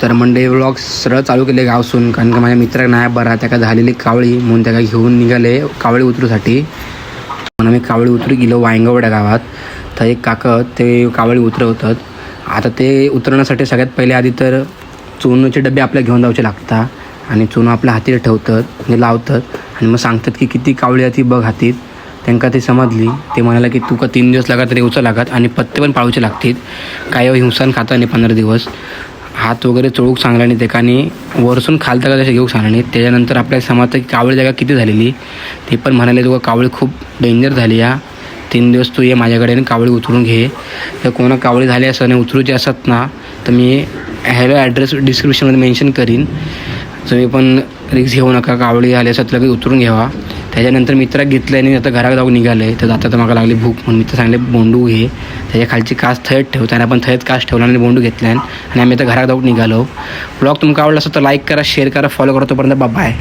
तर Monday vlog सरळ चालू केले गावसून, कारण का माझ्या मित्राक नाही बरा त्याका झालेली कावळी म्हणून त्याला घेऊन निघाले कावळी उतरूसाठी. म्हणून आम्ही कावळी उतरू गेलो वांगवड्या गावात. तर एक काका ते कावळी उतरवतात. आता ते उतरवण्यासाठी सगळ्यात पहिले आधी तर चुनचे डबे आपल्याला घेऊन जायचे लागतात आणि चुन आपल्या हातीला ठेवतात म्हणजे लावतात आणि मग सांगतात की किती कावळी आहे ती बघ हातीत. त्यांना ती समजली. ते म्हणाला की तुका 3 दिवस लागत तरी उचल लागत आणि पत्ते पण पाळूचे लागतील. काय हिंसान खाता नाही 15 दिवस. हात वगैरे चोळूक सांगला नाही त्याकानी वरसून खालता का तसे घेऊ सांगला नाही. त्याच्यानंतर आपल्याला समजतं की कावळी जागा किती झालेली. ते पण म्हणाले तुका कावळी खूप डेंजर झाली या 3 दिवस तू ये माझ्याकडे आणि कावळी उतरून घे. तर कोणा कावळी झाली असं आणि उतरूची असत ना तर मी ह्याला ॲड्रेस डिस्क्रिप्शनमध्ये मेन्शन करीन. तुम्ही पण रिक्स घेऊ नका. कावळी आली असत लगेच उतरून घ्यावा. त्याच्यानंतर मित्राक घेतलं आणि आता घरात जाऊन निघाले. तर आता मला लागली भूक म्हणून मित्र सांगले बोंडू घे. त्याच्या खालची कास थयत ठेव. त्याने आपण थयत कास ठेवला आणि बोंडू घेतला आणि आम्ही आता घरात जाऊन निघालो. ब्लॉग तुमका आवडला असं तर लाईक करा, शेअर करा, फॉलो करा. तोपर्यंत बाय.